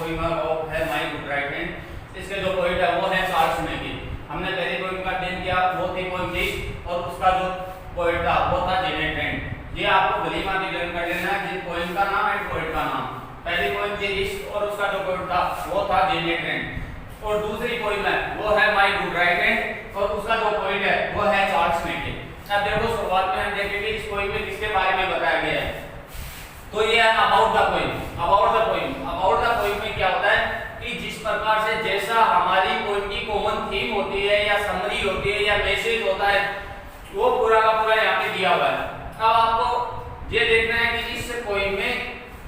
Poem है वो है माय गुड राइट हैंड। इसके जो पोइट है वो है चार्ल्स मैकी। हमने पहली पोइम का अध्ययन किया, वो थी पोइम लिस्ट, और उसका जो पोइट था वो था जेनेट रैंड। ये आपको भली भांति लर्न कर लेना है जिस पोइम का नाम एंड पोइट का नाम। पहली पोइम थी लिस्ट और उसका जो पोइट था वो था जेनेट रैंड, और दूसरी पोइम है वो है माय गुड राइट हैंड, और उसका जो पोइट है वो है चार्ल्स मैकी। अब देखो शुरुआत में हम देखेंगे इस पोइम में किसके बारे में बताया गया है। तो ये है about the poem. About the poem, about the poem में क्या होता है कि जिस प्रकार से जैसा हमारी पोइम की कॉमन थीम होती है या समरी होती है या मैसेज होता है वो पूरा का पूरा यहाँ पे दिया हुआ है। अब आपको ये देखना है कि इस पोइम में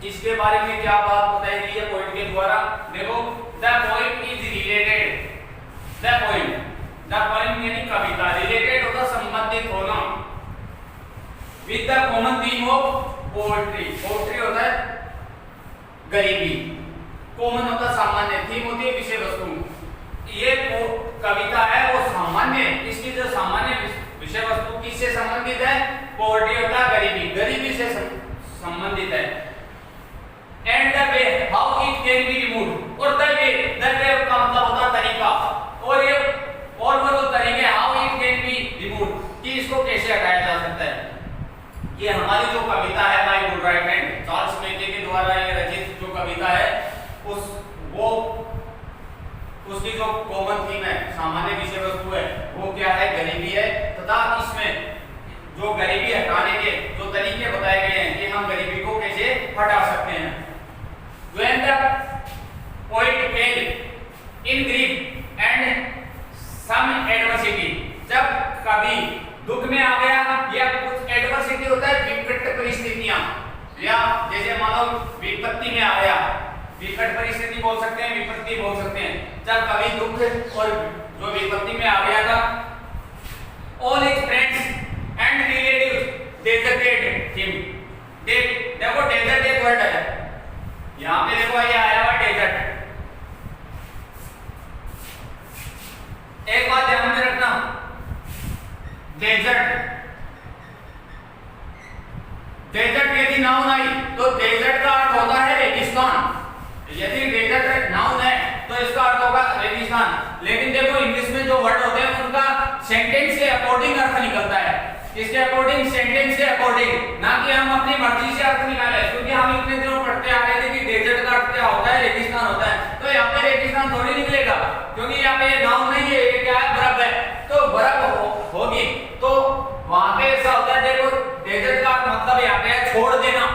इसके बारे में क्या बात बताई गई है पोइट के द्वारा। देखो the poem is related, the poem यानी कविता रिलेटेड होता संबंधित होना with the common theme of poetry. Poetry होता है गरीबी, कॉमन होता सामान्य, थीम होती है विषय वस्तु। ये कविता है वो सामान्य, इसकी जो सामान्य विषय वस्तु किससे संबंधित है? पोवर्टी होता है गरीबी, गरीबी से संबंधित है। And the way how it can be removed, और द वे का मतलब होता है तरीका, और ये और वो जो तरीके how it can be removed कि इसको कैसे हटाया जा सकता है। ये हमारी जो कविता है my good right hand, Charles मैकी के द्वारा ये रचित जो कविता है उसकी जो कॉमन थीम है, सामान्य विषय वस्तु है, वो क्या है? गरीबी है। तथा इसमें जो गरीबी हटाने के जो तरीके बताए गए हैं कि हम गरीबी को कैसे हटा सकते हैं। When the poet fell in grief and some adversity, जब कभी दुख में आ गया या कुछ एडवर्सिटी होता है विकट परिस्थितियां, या जैसे मानो विपत्ति में आ गया, विकट परिस्थिति बोल सकते हैं, विपत्ति बोल सकते हैं। जब कभी दुख और जो विपत्ति में आ गया था, all his friends and relatives deserted him। देखो डेजर्ट एक वर्ड है यहाँ पे, देखो ये आया हुआ डेजर्ट। एक बात ध्यान में रखना, डेजर्ट यदि नाउन आई तो डेजर्ट का अर्थ होता है रेगिस्तान। यदि डेजर्ट नाउन है तो इसका अर्थ होगा रेगिस्तान। लेकिन देखो इंग्लिश में जो वर्ड होते हैं उनका सेंटेंस के अकॉर्डिंग अर्थ निकलता है, इसके अकॉर्डिंग, सेंटेंस के अकॉर्डिंग, ना कि हम अपनी मर्जी से अर्थ निकाले। क्योंकि हम इतने दिनों पढ़ते आ रहे थे कि डेजर्ट का अर्थ क्या होता है? रेगिस्तान होता है। तो यहाँ पे रेगिस्तान थोड़ी निकलेगा, क्योंकि यहाँ पे ये नाउन नहीं है, ये क्या है? बर्फ है। तो बर्फ होगी तो वहां पे ऐसा होता है। देखो डेजर्ट का मतलब यहाँ पे है छोड़ देना।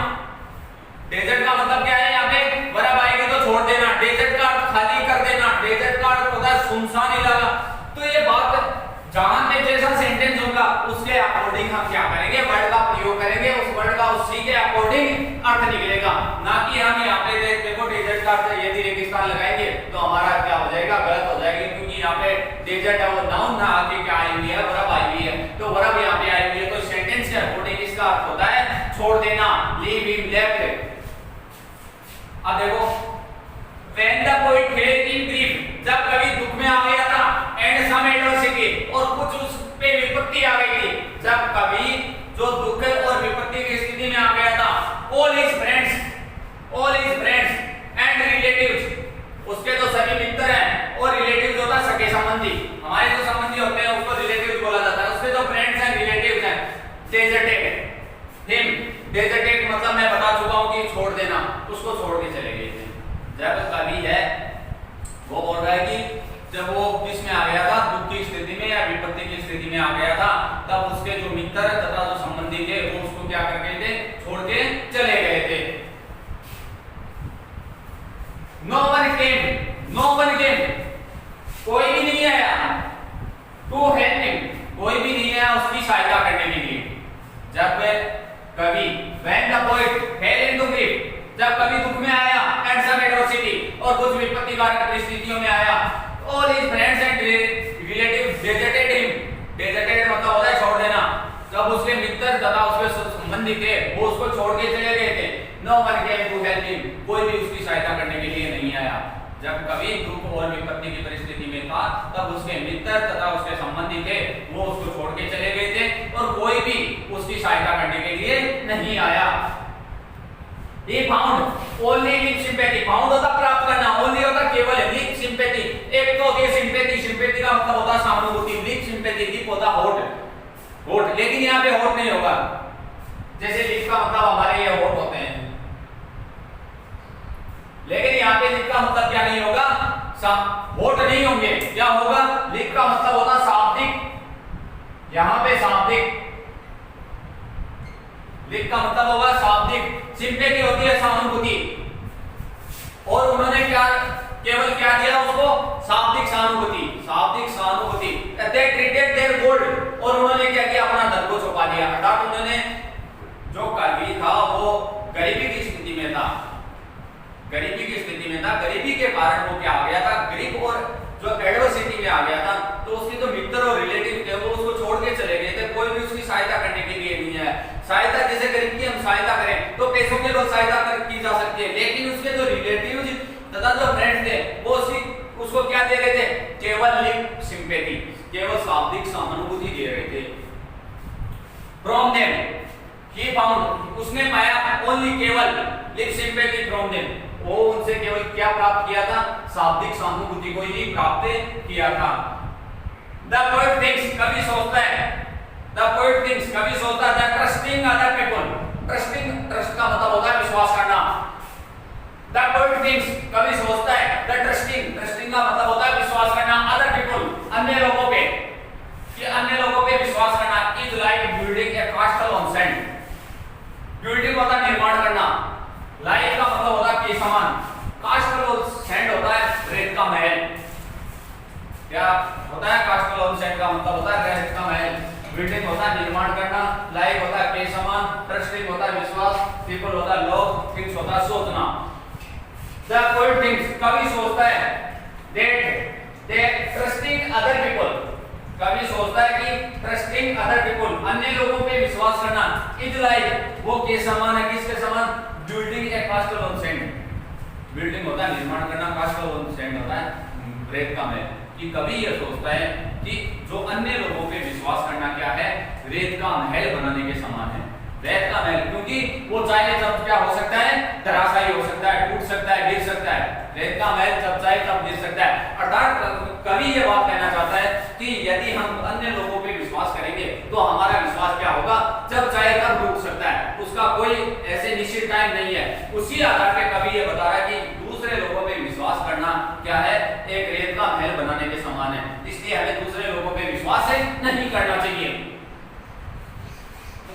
डेजर्ट का मतलब क्या है? यहाँ पे बर्फ आएगी तो छोड़ देना। डेजर्ट का अर्थ खाली कर देना, डेजर्ट का अर्थ होता है सुनसान इलाका। तो ये बात जहां पे जैसा सेंटेंस होगा उसके अकॉर्डिंग हम क्या करेंगे? वर्ड का प्रयोग करेंगे, उस वर्ड का उसी के अकॉर्डिंग अर्थ निकलेगा। ना कि हम यहाँ पे देखो डेजर्ट का अर्थ यदि रेगिस्तान लगाएंगे तो हमारा क्या हो जाएगा? गलत हो जाएगी, क्योंकि यहाँ पे डेजर्ट है वो नाउन ना आके क्या आई हुई है? बर्फ आई हुई है। तो बर्फ यहाँ पे आई हुई है, तो सेंटेंस के अकॉर्डिंग इसका अर्थ होता है छोड़ देना, लीव हिम, लेफ्ट। अब देखो when the poet fell in grief, जब कभी दुख में आ गया था, and some adversity, और कुछ उस पे विपत्ति आ गई थी। जब कभी जो दुख और विपत्ति की स्थिति में आ गया था, all his friends and relatives, उसके जो सभी मित्र हैं, और रिलेटिव्स होता है सगे संबंधी, हमारे जो संबंधी होते हैं उसको रिलेटिव्स बोला जाता है। उसके जो फ्रेंड्स हैं, रिलेटिव्स हैं, deserted him, deserted मतलब मैं बता चुका हूँ कि छोड़ देना, उसको छोड़ के चले गए थे। जब कभी है वो बोल रहा है कि जब वो किस में आ गया था? दुख की स्थिति में या विपत्ति की स्थिति में आ गया था, तब उसके जो मित्र तथा जो संबंधी थे वो उसको क्या कर गए थे? छोड़ के चले गए थे। No one came, कोई भी नहीं आया, to help him, कोई भी नहीं आया उसकी सहायता करने के लिए। जब कभी when the poet fell into grief, जब कभी दुख में आया, and some adversity, और कुछ विपत्तिकारक परिस्थितियों में आया, all his friends and relatives deserted him, deserted मतलब होता है छोड़ देना। जब उसके मित्र तथा उसके संबंधी थे वो उसको छोड़ के चले गए थे, no one came to help him, कोई भी उसकी सहायता करने के लिए नहीं आया। जब कभी दुख और विपत्ति की परिस्थिति में था, तब उसके मित्र तथा उसके संबंधी थे वो उसको छोड़ के चले गए थे, और कोई भी उसकी सहायता करने के लिए नहीं आया। He found only with sympathy, found होता प्राप्त करना, एक तो होती है सिंपैथी, सिंपैथी का मतलब होता है सहानुभूति, लिप सिंपैथी, लिप होता होठ, होठ, लेकिन यहाँ पे होठ नहीं होगा, जैसे लिप का मतलब हमारे ये होठ होते हैं, लेकिन यहाँ पे लिप का मतलब क्या नहीं होगा, होठ नहीं होंगे, क्या होगा, लिप का मतलब होता शाब्दिक, यहाँ पे शाब्दिक, लिप का मतलब होगा शाब्दिक, सिंपैथी होती है सहानुभूति, और उन्होंने क्या केवल क्या दिया उसको, शाब्दिक सहानुभूति, शाब्दिक सहानुभूति, they treated their gold, और उन्होंने क्या किया, अपना धन को छुपा दिया, अर्थात उन्होंने जो कवि था वो गरीबी की स्थिति में था, गरीबी की स्थिति में था, गरीबी के कारण वो क्या आ गया था, गरीब और जो एडवर्सिटी में आ गया था, तो उसके जो मित्र और रिलेटिव थे वो उसको छोड़ के चले गए थे, कोई भी उसकी सहायता करने के लिए नहीं है। सहायता जैसे गरीब की हम सहायता करें तो पैसों के बल सहायता की जा सकती है, लेकिन उसके जो रिलेटिव तथा जो फ्रेंड्स थे वो उसको क्या दे रहे थे, केवल लिप सिंपैथी, केवल शाब्दिक सहानुभूति दे रहे थे। फ्रॉम देम ही फाउंड, उसने पाया ओनली केवल लिप सिंपैथी फ्रॉम देम, वो उनसे केवल क्या प्राप्त किया था, शाब्दिक सहानुभूति को ही प्राप्त किया था। द पोएट थिंक्स, कवि सोचता है, द पोएट थिंक्स, कवि सोचता है, trusting other people, trusting, trust का मतलब होता है विश्वास करना, द पोएट थिंक्स, कवि सोचता है, द ट्रस्टिंग, ट्रस्टिंग का मतलब होता है विश्वास करना, अदर पीपल, अन्य लोगों पे, कि अन्य लोगों पे विश्वास करना, is like building A कास्टल on sand, building होता है निर्माण करना, लाइक का मतलब होता है के समान, कास्टल ऑन सैंड होता है रेत का महल, क्या होता है, कास्टल ऑन सैंड का मतलब होता है रेत का महल, बिल्डिंग होता है निर्माण करना, लाइक होता है के समान, ट्रस्टिंग होता है विश्वास, पीपल होता है लोग, थिंग्स होता है सोचना। The poet thinks, कवि सोचता है, that they trusting other people, कवि सोचता है कि trusting other people, अन्य लोगों पे विश्वास करना, is like, वो के समान है, किसके समान, building a castle on sand, building होता है निर्माण करना, castle on sand होता है रेत का महल, कि कवि ये सोचता है कि जो अन्य लोगों पे विश्वास करना क्या है, रेत का महल बनाने के समान है, रेत का महल, क्योंकि वो चाहे जब क्या हो सकता है, धराशायी हो सकता है, टूट सकता है, गिर सकता है, रेत का महल जब चाहे तब गिर सकता है। अर्थात कवि ये बात कहना चाहता है कि यदि हम अन्य लोगों पे विश्वास करेंगे तो हमारा विश्वास क्या होगा, जब चाहे तब टूट सकता है, उसका कोई ऐसे निश्चित टाइम नहीं है। उसी आधार पे कवि ये बता रहा है कि दूसरे लोगों पे विश्वास करना क्या है, एक रेत का महल बनाने के समान है, इसलिए हमें दूसरे लोगों पे विश्वास नहीं करना चाहिए।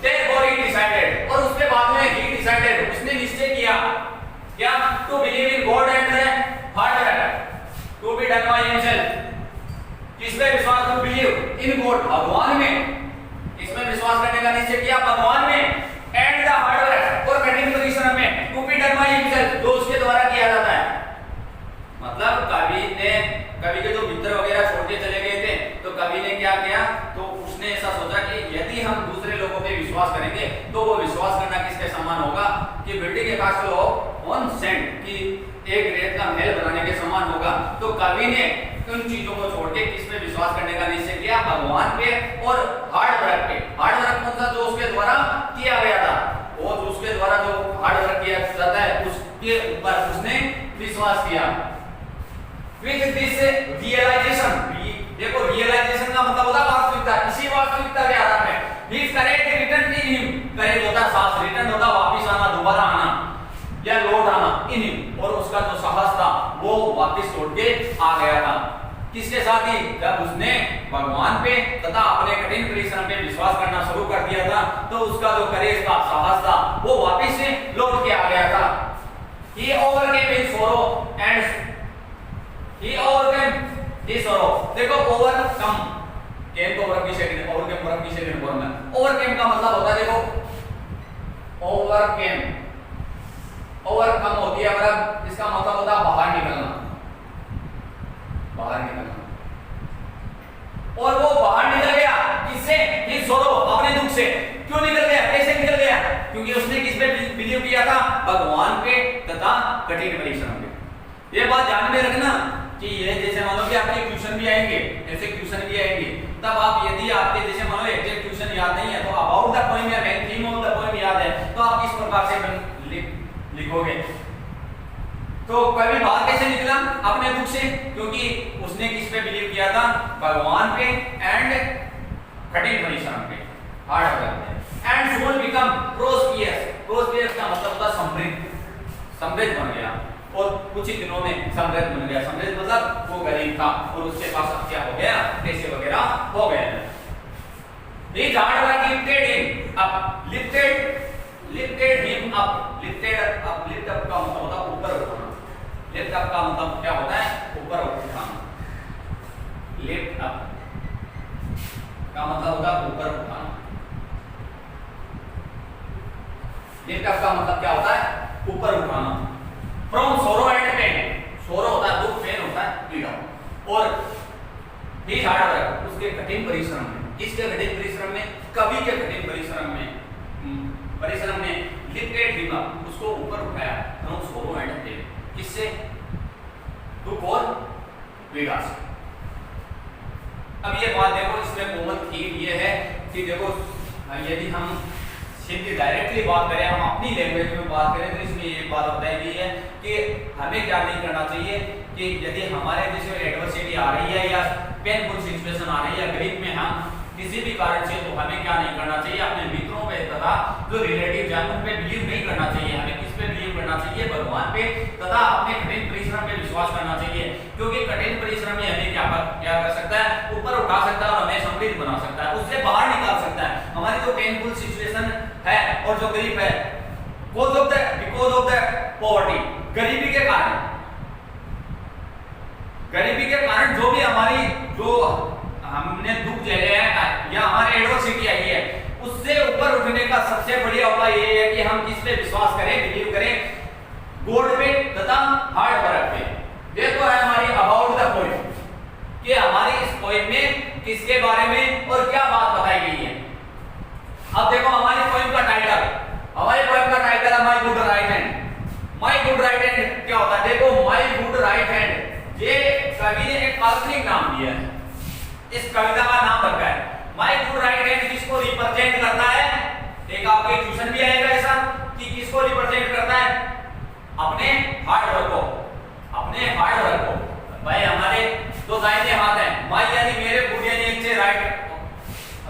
Therefore he decided, और उसके बाद में he decided, उसने निश्चय किया क्या, to believe in God and the hard work, to be done by himself, किसमें विश्वास, to believe in God, भगवान में, इसमें विश्वास करने का निश्चय किया भगवान में, and the hard work, और कठिन परिश्रम में, to be done by himself, जो उसके द्वारा किया जाता है। मतलब कवि के जो मित्र वगैरह छोड़ के चले गए थे, तो कवि ने क्या किया, तो उसने ऐसा सोचा कि यदि हम दूसरे लोगों पे विश्वास करेंगे तो वो विश्वास करना किसके समान होगा, कि बिल्डिंग ए कास्टल ऑन सैंड, कि एक रेत का महल बनाने के समान होगा। तो कवि ने उन चीजों को छोड़ के किस पे विश्वास करने का निश्चय किया, भगवान पे और हार्ड वर्क पे। हार्ड वर्क कौन सा, जो उसके द्वारा किया गया था, वो जो उसके द्वारा जो हार्ड वर्क किया जाता है उसके ऊपर उसने विश्वास किया। With this realization, देखो रियलाइजेशन का मतलब होता है वास्तविकता, इसी वास्तविकता के आधार में his courage returned in him, courage होता है साहस, रिटर्न होता है वापस आना, दोबारा आना या लौट आना, in him, और उसका जो साहस था वो वापस लौट के आ गया था, किसके साथ ही, जब उसने भगवान पे तथा अपने कठिन परिश्रम पे विश्वास करना शुरू कर दिया था, तो उसका जो करेज था, साहस था, वो वापस से लौट के आ गया था। He overcame his sorrow and he overcame his sorrow, देखो overcome, केम को वर्ब की सेकंड, overcame वर्ब की सेकंड फॉर्म है। overcame का मतलब होता है, देखो overcame, overcome होती है वर्ब, इसका मतलब होता है बाहर निकलना, बाहर निकलना, और वो बाहर निकल गया किससे, his sorrow, अपने दुख से। क्यों निकल गया, कैसे निकल गया, क्योंकि उसने किस पे बिलीव किया था, भगवान पे तथा कठिन परिश्रम पे। ये बात ध्यान में रखना कि ये जैसे मान लो कि आपके क्वेश्चन भी आएंगे, ऐसे क्वेश्चन भी आएंगे, तब आप यदि आपके जैसे मान लो एग्जैक्ट क्वेश्चन याद नहीं है, तो अबाउट द पोएम या main theme of the poem याद है, तो आप इस प्रकार से लिखोगे। तो कभी बाहर कैसे निकला अपने दुख से, क्योंकि उसने किस पे बिलीव किया था, भगवान पे एंड कठिन परिश्रम पे, हार्ड वर्क पे। एंड सोल बिकम प्रोस्पियस, प्रोस्पियस का मतलब होता समृद्ध, समृद्ध बन गया और कुछ ही दिनों में समृद्ध बन गया। समृद्ध मतलब वो गरीब था और उसके पास अब क्या हो गया, पैसे वगैरह हो गए। His hard work lifted him up, lifted him up, lifted up, lift up का मतलब होता है ऊपर उठाना, lift up का मतलब क्या होता है, ऊपर उठाना, lift up का मतलब होता है ऊपर उठाना, lift up का मतलब क्या होता है, ऊपर उठाना। From sorrow and pain, sorrow होता है दुख, pain होता है पीड़ा। और his hard work, उसके कठिन परिश्रम में, इसके कठिन परिश्रम में, कवि के कठिन परिश्रम में लिफ्टेड हिम अप, उसको ऊपर उठाया, फ्रॉम सोरो एंड पेन, किससे, दुख और पीड़ा से। अब ये बात देखो, इसमें कॉमन थीम ये है कि देखो यदि हम सीधी डायरेक्टली बात करें, हम अपनी लैंग्वेज में बात करें, तो इसमें ये बात बताई गई है कि हमें क्या नहीं करना चाहिए कि यदि हमारे जैसे एडवर्सिटी आ रही है या पेनफुल सिचुएशन आ रही है, गरीब में हम किसी भी कारण से, तो हमें क्या नहीं करना चाहिए, अपने मित्रों पे तथा जो रिलेटिव हैं उन पे बिलीव नहीं करना चाहिए। हमें किस पे बिलीव करना चाहिए, भगवान पे तथा अपने कठिन परिश्रम पे विश्वास करना चाहिए, क्योंकि कठिन परिश्रम ही हमें क्या कर सकता है, ऊपर उठा सकता है और हमें समृद्ध बना सकता है, उससे बाहर निकाल सकता है। हमारी जो पेनफुल सिचुएशन है और जो गरीब है, बिकॉज ऑफ द पॉवर्टी, गरीबी के कारण जो भी हमारी जो हमने दुख झेले हैं या हमारे एडवर्सिटी आई है, उससे ऊपर उठने का सबसे बढ़िया उपाय ये है कि हम किस पे विश्वास करें, बिलीव करें, गॉड पे तथा हार्ड वर्क पे। ये तो है हमारी अबाउट द पोएम, कि हमारी इस पोएम में किसके बारे में और क्या बात बताई गई है। अब देखो हमारी पोएम का टाइटल, है my good right hand. My good right hand क्या होता है, देखो माय गुड राइट हैंड, ये कवि ने एक काल्पनिक नाम दिया है, इस कविता का नाम रखा है माय गुड राइट हैंड। किसको रिप्रेजेंट करता है, एक आपके ट्यूशन भी आएगा ऐसा कि किसको रिप्रेजेंट करता है, अपने हार्ड वर्क को, अपने हार्ड वर्क को। भाई हमारे दो दाहिने हाथ हैं, माय यानी मेरे, गुड यानी एक से राइट,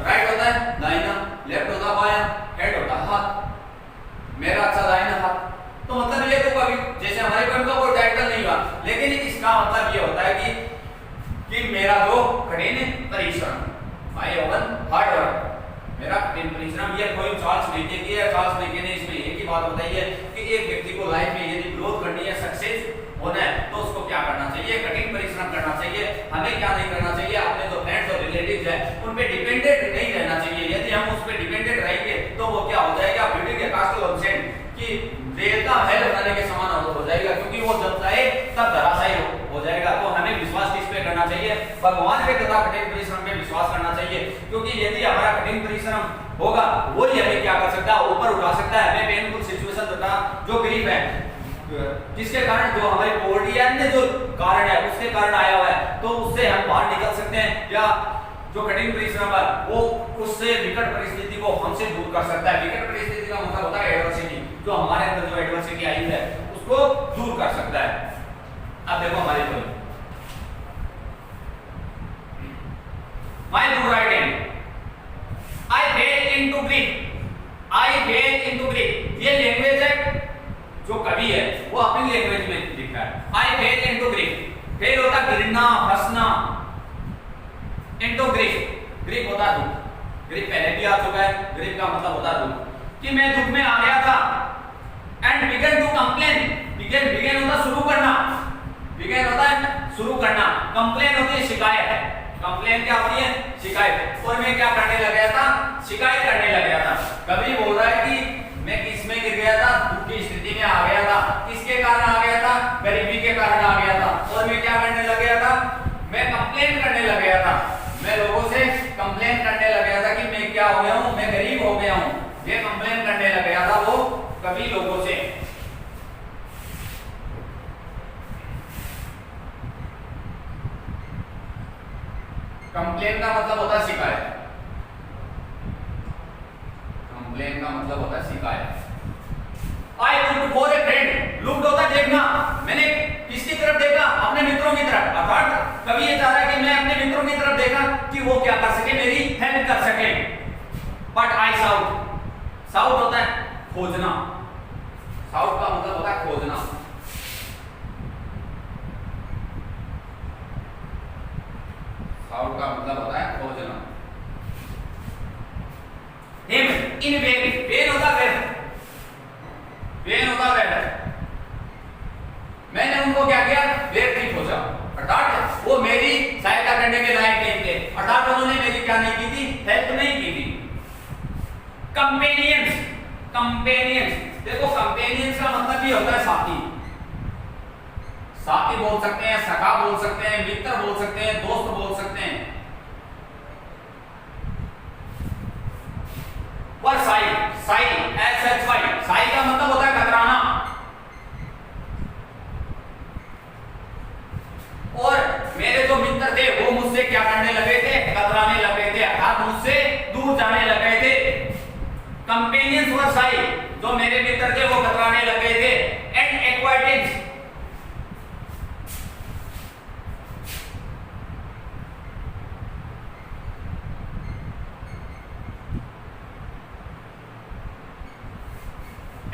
राइट होता है दाहिना, लेफ्ट होता है बायां, हेड होता है हाथ, मेरा अच्छा दाहिना हाथ। तो मतलब ये तो कभी जैसे हमारे पोएम का कोई टाइटल नहीं हुआ, लेकिन इसका मतलब ये होता है कि मेरा जो कठिन परिश्रम, माय ओवन हार्ड वर्क, मेरा कठिन परिश्रम। ये कोई चार्ल्स मेके की है, चार्ल्स मेके ने इसमें एक ही बात बताई है कि एक व्यक्ति को लाइफ में यदि ग्रोथ करनी है, सक्सेस होना है, तो उसको क्या करना चाहिए, कठिन परिश्रम करना चाहिए। हमें क्या नहीं करना चाहिए, अपने जो फ्रेंड्स और रिलेटिव्स हैं उन पे डिपेंडेंट नहीं रहना चाहिए। यदि हम उस पे डिपेंडेंट रहेंगे तो वो क्या हो जाएगा, ब्यूटी के कास्ट ऑफ सेंट कि रेल का महल बनाने के समान हो जाएगा, क्योंकि वो जब चाहे तब धराशायी हो जाएगा। तो हमें विश्वास किस पे करना चाहिए, भगवान पे तथा कठिन परिश्रम पे विश्वास करना चाहिए, क्योंकि यदि हमारा कठिन परिश्रम होगा वही हमें क्या कर सकता है, ऊपर उठा सकता है। हमें पेनफुल सिचुएशन तथा जो गरीब है, जिसके कारण जो हमारी पॉवर्टी है, अन्य जो कारण है उसके कारण आया हुआ है, तो उससे हम बाहर निकल सकते हैं, या जो कठिन परिश्रम है वो उससे विकट परिस्थिति को हमसे दूर कर सकता है। विकट परिस्थिति का मतलब होता है एडवर्सिटी, जो हमारे अंदर जो एडवर्सिटी आई है उसको दूर कर सकता है। अब देखो हमारे को my good right hand, I fail into grief, I fail into grief. ये लैंग्वेज है जो कवि है वो अपनी लैंग्वेज में लिखा है। आई फेल इनटू ग्रीफ, फेल होता गिरना, हंसना, इनटू ग्रीफ, ग्रीफ होता दुख, ग्रीफ पहले भी आ चुका है, ग्रीफ का मतलब होता दुख, कि मैं दुख में आ गया था। And began to complain, began होता शुरू करना, बिगन होता है शुरू करना, कंप्लेन होती है शिकायत, कंप्लेन क्या होती है, शिकायत। और मैं क्या करने लग गया था, शिकायत करने लग गया था। कभी बोल रहा है कि मैं किस में गिर गया था, दुख की स्थिति में आ गया था, किसके कारण आ गया था, गरीबी के कारण आ गया था। और मैं क्या करने लग गया था, मैं कंप्लेन करने लग गया था, मैं लोगों से कंप्लेन करने लग गया था कि मैं क्या हो गया हूं, मैं गरीब हो गया हूं। ये कंप्लेन करने लग गया था वो कभी लोगों से। कंप्लेन का मतलब होता है शिकायत, कंप्लेन का मतलब होता है शिकायत। आई looked for a friend, looked होता है देखना, मैंने किसकी तरफ देखा? अपने मित्रों की तरफ। अर्थात कवि ये चाह रहा है कि मैं अपने मित्रों की तरफ देखा कि वो क्या कर सके, मेरी हेल्प कर सके। बट आई साउट, साउट होता है खोजना, साउट का मतलब होता है खोजना। साउट का मतलब होता है खोजना। हिम इन वेन, वेन होता है वेन, वेन होता है वेन। मैंने उनको क्या किया? व्यक्ति खोजा, अर्थात वो मेरी सहायता करने के लायक नहीं थे, अर्थात उन्होंने मेरी क्या नहीं की थी? हेल्प नहीं की थी। कंपेनियंस, कंपेनियंस, देखो कंपेनियंस का मतलब ये होता है साथी। साथी बोल सकते हैं, सखा बोल सकते हैं, मित्र बोल सकते हैं, दोस्त बोल सकते हैं। और shy, shy S H Y, shy का मतलब होता है कतराना। और मेरे जो मित्र थे वो मुझसे क्या करने लगे थे? कतराने लगे थे, अर्थात मुझसे दूर जाने लगे थे। कंपेनियंस वर साई, जो मेरे मित्र थे वो कतराने लगे थे। एंड एक्वाइटेंस,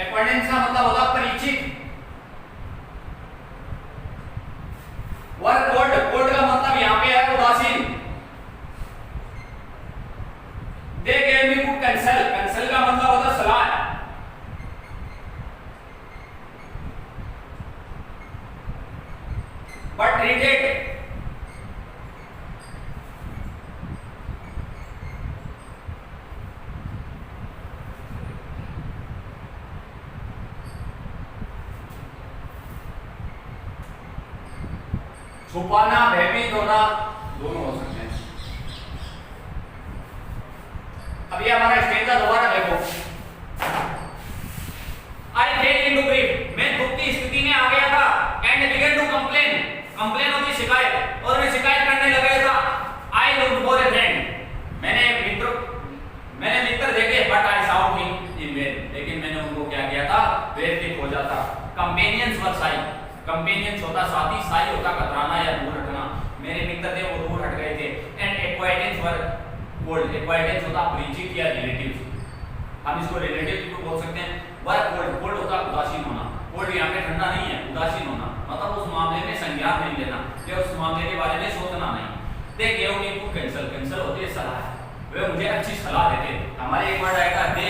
एक्वाइटेंस का मतलब होता परिचित। वर कोल्ड, कोल्ड का मतलब यहां पे है उदासीन। They gave me good cancel, cancel का मतलब होता है सलाह। बट रिजेक्ट, छुपाना, भयभीत होना, दोनों हो सकते हैं। अब ये हमारा स्टेंजा दोबारा देखो। आई फेल इनटू ग्रीफ, मैं दुख की स्थिति में आ गया था। And began to complain, complain होती शिकायत, और मैं शिकायत करने लग गया था। I looked for a friend, मैंने मित्र देखे, but I sought him in vain, लेकिन मैंने उनको क्या किया था? व्यर्थ खोजा था। कंपेनियंस वर साई, कंपेनियंस होता साथी, साई होता कतराना या दूर हटना। मेरे मित्र थे वो दूर हट गए थे। एंड एक्वाइटेंस वर कोल्ड, एक्वाइटेंस होता परिचित या रिलेटिव्स, हम इसको रिलेटिव भी बोल सकते हैं। वर कोल्ड, कोल्ड होता उदासीन होना। कोल्ड यहाँ पे ठंडा नहीं है, उदासीन होना, मतलब उस मामले में संज्ञान नहीं लेना या उस मामले के बारे में सोचना नहीं। They gave me good cancel, cancel होती है सलाह, वे मुझे अच्छी सलाह देते। हमारे एक वर्ड आएगा दे,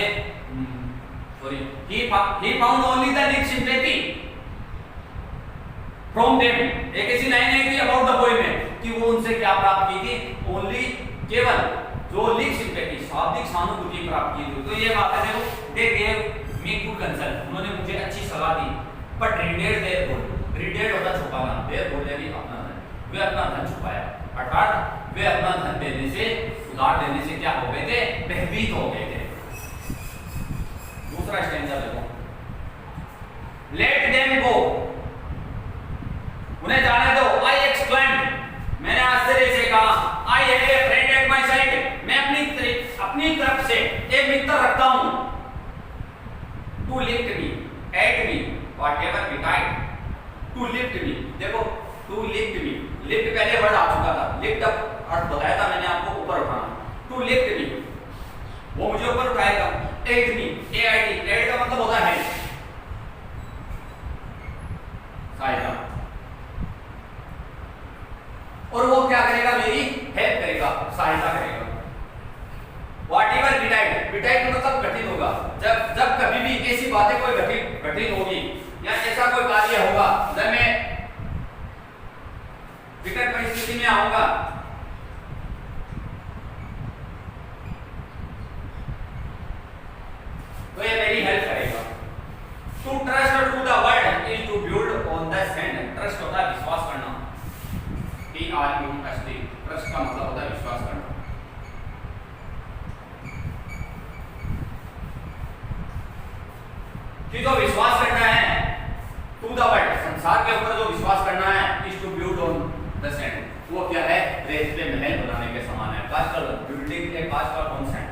sorry, he found only the least sympathy from them। एक ऐसी लाइन आई थी अबाउट द पोएम में कि वो उनसे क्या प्राप्त की थी? ओनली, केवल जो लीस्ट सिंपैथी, शाब्दिक सहानुभूति प्राप्त की थी। तो ये बात है, देखो they gave me good cancel, उन्होंने मुझे अच्छी सलाह दी। बट रिडेड देयर गोल्ड, रिडेड होता छुपाना, देयर गोल्ड यानी अपना धन, वे अपना धन छुपाया, अर्थात वे अपना धन देने से, उधार देने से क्या हो गए थे? भयभीत हो गए थे। दूसरा स्टैंजा देखो, लेट देम गो, उन्हें जाने दो। आई एक्सक्लेम्ड, मैंने आश्चर्य से कहा। I have a friend at my side, मैं अपनी तरफ से एक मित्र रखता हूं। To lift me, aid me, whatever betide, to lift me, देखो टू लिफ्ट मी, लिफ्ट पहले वर्ड आ चुका था, लिफ्ट अर्थ बताया था मैंने आपको, ऊपर उठाना। टू लिफ्ट मी, वो मुझे ऊपर उठाएगा। Aid me, A I D, aid का मतलब होता है सहायता, और वो क्या करेगा? मेरी हेल्प करेगा, सहायता करेगा। व्हाटएवर बिटाइड, बिटाइड मतलब कठिन होगा, जब कभी भी ऐसी बातें कोई कठिन होगी या ऐसा कोई कार्य होगा जब मैं विकट परिस्थिति में आऊंगा, तो ये मेरी हेल्प करेगा। To trust to the word is to build on the sand, trust होता है विश्वास करना, TRUST, ट्रस्ट का मतलब होता है विश्वास करना। कि जो विश्वास करना है टू द वर्ड, संसार के ऊपर जो विश्वास करना है, is to build on the sand, वो क्या है? रेत पे महल बनाने के समान है। कास्टल, बिल्डिंग ए कास्टल ऑन सैंड,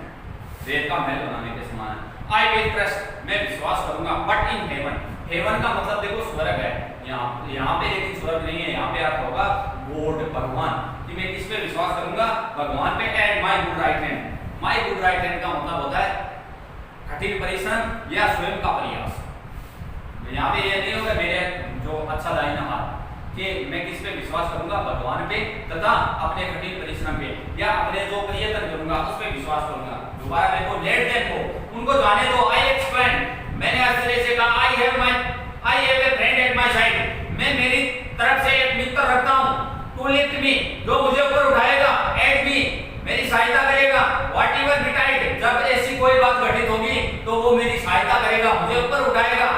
रेत का महल बनाने के समान है। आई विल ट्रस्ट, मैं विश्वास करूंगा। बट इन हेवन, हेवन का मतलब देखो स्वर्ग है, यहाँ पे लेकिन स्वर्ग नहीं है, यहाँ पे अर्थ होगा गॉड, भगवान, कि मैं किस पे विश्वास करूंगा, भगवान पे। And my good right hand, my good right hand का मतलब होता है कठिन परिश्रम या स्वयं का प्रयास। यहाँ पे ये नहीं होगा मेरे जो अच्छा दाहिना हाथ, कि मैं किस पे विश्वास करूंगा, भगवान पे तथा अपने कठिन परिश्रम पे या अपने जो प्रयत्न करूंगा उस पे विश्वास करूंगा। दोबारा मेरे को लेट देम को उनको जाने दो। आई एक्सप्लेन, मैंने इस तरह से कहा I have a friend at my side, मैं मेरी तरफ से एक मित्र रखता हूं, टू लिफ्ट मी, जो मुझे ऊपर उठाएगा, एट मी, मेरी सहायता करेगा, व्हाटएवर बिटाइड, जब ऐसी कोई बात घटित होगी तो वो मेरी सहायता करेगा, मुझे ऊपर उठाएगा।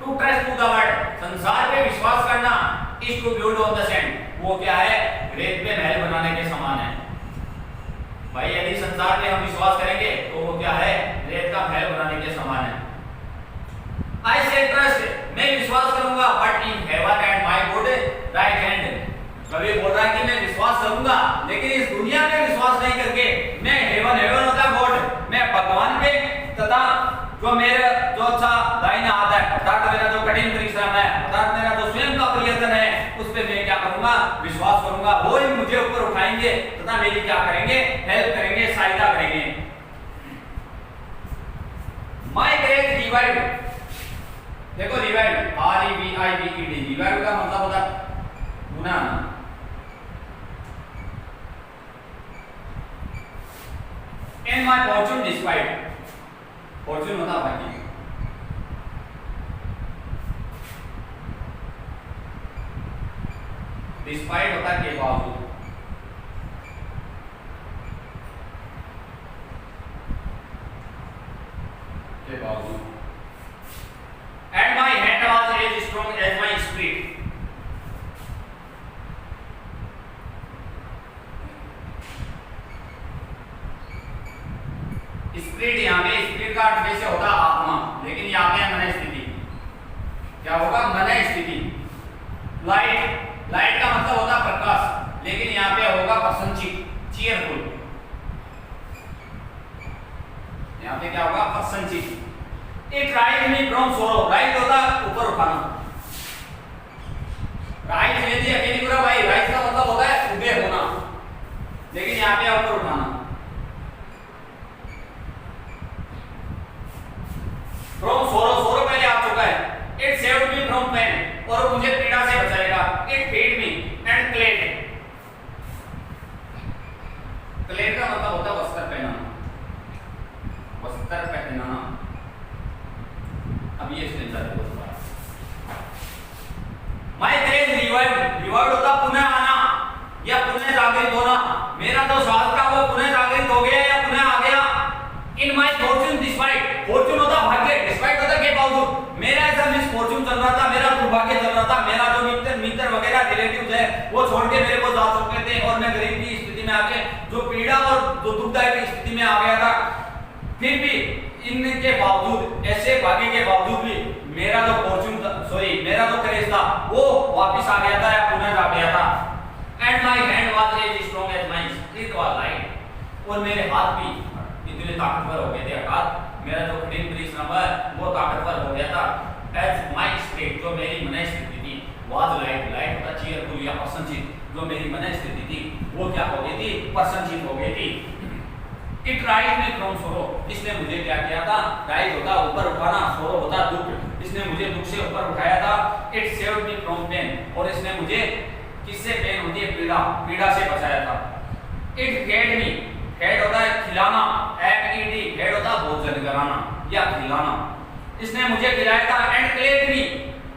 To trust to the world, संसार पे विश्वास करना, is to build on the sand, वो क्या है, रेत पे महल बनाने के समान है। भाई यदि संसार पे हम विश्वास करेंगे तो वो क्या है, रेत का महल बनाने के समान है। आई से ट्रस्ट, मैं विश्वास करूंगा, but in heaven and my good right hand, कभी बोल रहा है कि मैं विश्वास करूंगा लेकिन इस दुनिया में विश्वास नहीं करके मैं हेवन होता गॉड, मैं भगवान पे तथा जो मेरा जो अच्छा दाहिना हाथ है, अर्थात मेरा जो कठिन परिश्रम है, अर्थात मेरा जो स्वयं का प्रयत्न है, उस पे मैं क्या करूंगा, विश्वास करूंगा, वो ही मुझे ऊपर उठाएंगे तथा मेरी क्या करेंगे, हेल्प करेंगे, सहायता करेंगे। माय ग्रेट रिवाइव, देखो रिवाइव, REVIVED, रिवाइव का मतलब होता है पुनः आना। In my fortune despite, fortune होता भाग्य, despite होता के बावजूद, के बावजूद। And my hand was as strong as my spirit, spirit, यहाँ पे स्पिरिट का अर्थ वैसे होता आत्मा, लेकिन यहाँ पे मन स्थिति, क्या होगा, मन स्थिति। लाइट, लाइट का मतलब होता प्रकाश, लेकिन यहाँ पे होगा प्रसन्नचित, चीयरफुल, यहाँ पे क्या होगा, प्रसन्नचित। It raise me from sorrow, raise होता ऊपर उठाना, राइज यदि अकेली पूरा भाई, राइज का मतलब होता है उबे होना, लेकिन यहाँ पे ऊपर उठाना। फ्रॉम सोरो, सोरो पहले आ चुका है। It saved me from pain, और मुझे पीड़ा से बचाएगा। It feed me and clad, clad का मतलब होता है वस्त्र पहनाना, वस्त्र पहनाना। अब ये स्टेंजा देखो दोबारा, माय ग्रेट रिवाइव, रिवाइव होता पुनः आना या पुनः जागृत होना, मेरा जो स्वास्थ्य था वो पुनः जागृत हो गया या पुनः आ गया। In my Fortune despite, Fortune होता भाग्य, डिस्पाइट होता के बावजूद, मेरा ऐसा मिसफॉर्च्यून चल रहा था, मेरा दुर्भाग्य चल रहा था, मेरा जो मित्र वगैरह रिलेटिव्स है वो छोड़ के मेरे को जा चुके थे और मैं गरीब की स्थिति में आके जो पीड़ा और जो दुखदायक स्थिति में आ गया था, फिर भी इनके बावजूद, ऐसे भाग्य के बावजूद भी मेरा जो फॉर्च्यून, मेरा जो करेज था वो वापस आ गया था या पुनः आ गया था। And my hand was as strong as my spirit was light, और मेरे हाथ भी इतने ताकतवर हो गए थे, अर्थात मेरा जो कठिन परिश्रम है वो ताकतवर हो गया था। एज माय स्पिरिट, जो मेरी मन स्थिति थी, वाज लाइट, लाइट होता चीयरफुल या प्रसन्नचित, जो मेरी मन स्थिति थी वो क्या हो गई थी, प्रसन्नचित हो गई थी। इट राइज मी फ्रॉम सोरो, इसने मुझे क्या किया था, राइज होता ऊपर उठाना, सोरो होता दुख, इसने मुझे दुख से ऊपर उठाया था। It saved me from pain, और इसने मुझे किससे, पेन होती है पीड़ा, पीड़ा से बचाया था। इट फेड मी, फेड होता है खिलाना, FED, फेड होता भोजन कराना या खिलाना, इसने मुझे खिलाया था। एंड क्लेड मी,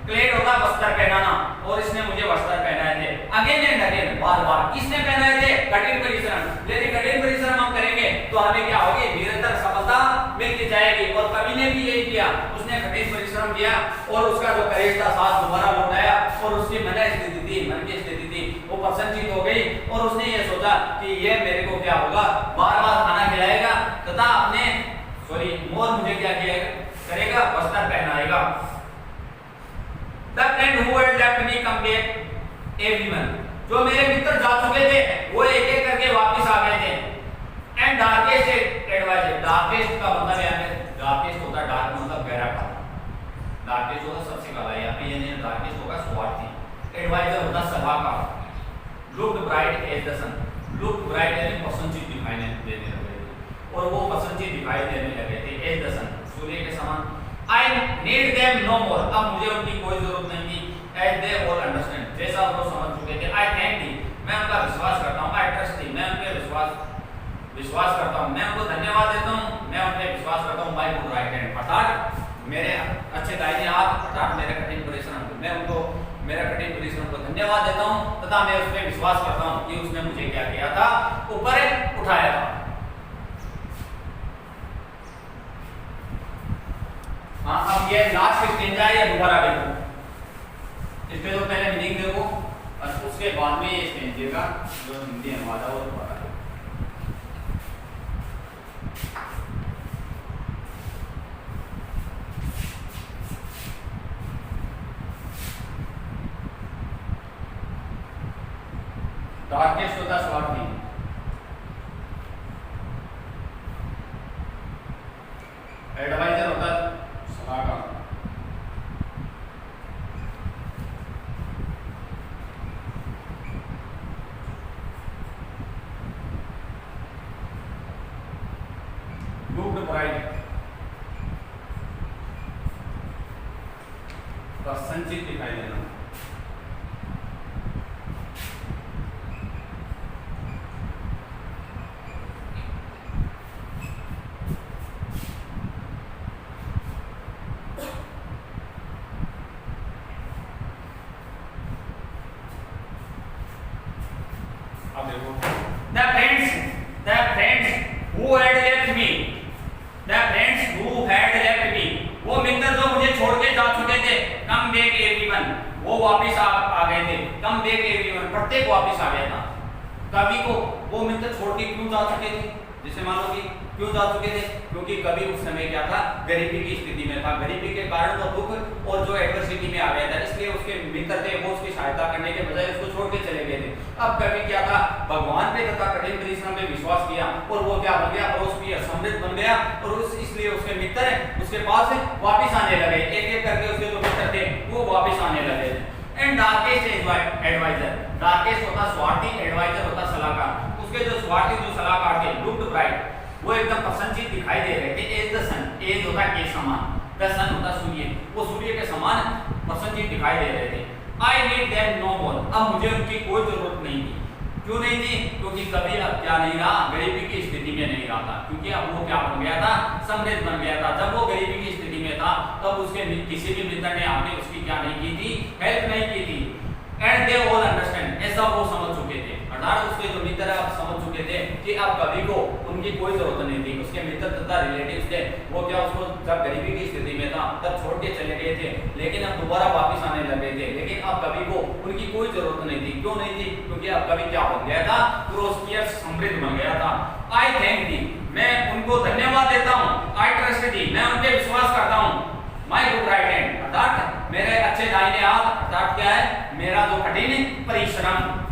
क्लेड होता वस्त्र पहनाना, और इसने मुझे वस्त्र पहनाए थे। अगेन एंड अगेन, बार बार किसने पहनाए थे, कठिन परिश्रम। यदि कठिन परिश्रम हम करेंगे तो हमें क्या होगी, निरंतर सफलता मिलती जाएगी। और कवि ने भी यही किया, उसने कठिन परिश्रम किया और उसका जो करेज था साथ दोबारा लौटाया, और उसकी मन स्थिति थी, मन की स्थिति थी वो प्रसन्नचित हो गई, और उसने ये सोचा कि ये मेरे को क्या होगा, बार बार खाना खिलाएगा तथा अपने मोर मुझे क्या करेगा, वस्त्र पहनाएगा। The friend who had left me come back everyone, जो मेरे मित्र जा चुके थे वो एक एक करके वापस आ गए थे। एंड डार्केस्ट एडवाइजर, डार्केस्ट का मतलब यहाँ पे, डार्केस्ट होता है डार्क मतलब गहरा काला, डार्केस्ट होगा सबसे काला, यहाँ पे यानी डार्केस्ट होगा स्वार्थी। एडवाइजर होता सलाहकार। Looked bright as the sun, looked bright यानी पसंदीदा दिखाई देने लगे थे, और वो पसंदीदा दिखाई देने लगे थे एज द सन, सूर्य के समान। आई नीड देम नो मोर, अब मुझे उनकी कोई जरूरत नहीं थी। एज दे ऑल अंडरस्टैंड, जैसा वो समझ चुके थे। आई थैंक दी, मैं उनका विश्वास करता हूँ। आई ट्रस्ट दी, मैं उनके विश्वास करता हूँ। मैं उनको धन्यवाद देता हूँ, मैं उन पे विश्वास करता हूँ। माय गुड राइट हैंड, अर्थात मेरे अच्छे दाहिने हाथ, अर्थात मेरे कठिन परिश्रम को, मैं उनको मेरा कठिन परिश्रम को धन्यवाद देता हूँ तथा मैं उस पर विश्वास करता हूँ कि उसने मुझे क्या किया था, ऊपर उठाया था। हाँ, अब ये लास्ट स्टेंजा है, दोबारा देखो इसके तो पहले मीनिंग देखो और उसके बाद में ये स्टेंजे का जो हिंदी अनुवाद है वो दोबारा। डार्केस्ट होता स्वार्थी, एडवाइजर होता सलाहकार, लुक्ड ब्राइट संचित दिखाई देना, the friends who had left me, the friends who had left me, वो मित्र जो मुझे छोड़ के जा चुके थे, come back everyone, वो वापस आ गए थे। come back everyone, प्रत्येक वापस आ गया था। कवि को वो मित्र छोड़ के क्यों जा चुके थे, जैसे मान लो कि क्यों जा चुके थे, क्योंकि कवि उस समय क्या था, गरीबी की स्थिति में था। गरीबी के कारण वो दुख और जो एडवर्सिटी में आ गया था, इसलिए उसके मित्र थे वो उसकी सहायता करने के बजाय उसको छोड़ के चले गए थे। अब कवि क्या था, भगवान पे तथा कठिन परिश्रम पे विश्वास किया और वो क्या बन गया, प्रोस्पियर, समृद्ध बन गया, और इसलिए उसके मित्र उसके पास वापस आने लगे। एक एक करके उसके जो मित्र थे वो वापस आने लगे। एंड डार्केस्ट एडवाइजर, डार्केस्ट होता स्वार्थी, एडवाइजर होता सलाहकार। उसके जो स्वार्थी जो सलाहकार थे, लुक्ड ब्राइट, वो एकदम प्रसन्नचित्त दिखाई दे रहे थे। एज द सन, एज होता के समान, द सन होता सूर्य, वो सूर्य के समान प्रसन्नचित्त दिखाई दे रहे थे। आई नीड देम नो मोर, अब मुझे उनकी कोई जरूरत नहीं थी। क्यों नहीं थी, क्योंकि कभी अब क्या नहीं रहा, गरीबी की स्थिति में नहीं रहा था, क्योंकि अब वो क्या बन गया था, समृद्ध बन गया था। जब वो गरीबी की स्थिति में था तब उसके किसी भी मित्र ने आपने उसकी क्या नहीं की थी, हेल्प नहीं की थी। एंड दे ऑल अंडरस्टैंड, ऐसा वो समझ चुके थे, अर्थात उसके जो मित्र अब समझ चुके थे कि अब कभी को उनकी कोई जरूरत नहीं थी। उसके मित्र तथा रिलेटिव्स थे वो क्या उसको जब गरीबी की स्थिति में था तब छोड़ के चले गए थे, लेकिन अब दोबारा वापस आने लगे थे। लेकिन अब कभी को उनकी कोई जरूरत नहीं थी। क्यों नहीं थी, क्योंकि अब कभी क्या बन गया था, प्रोस्पियर, समृद्ध बन गया था। आई थैंक दी, मैं उनको धन्यवाद देता हूँ। आई ट्रस्ट दी, मैं उनके विश्वास करता हूँ। माय गुड राइट हैंड, अर्थात मेरे अच्छे दाहिने हाथ, अर्थात क्या है, मेरा जो कठिन परिश्रम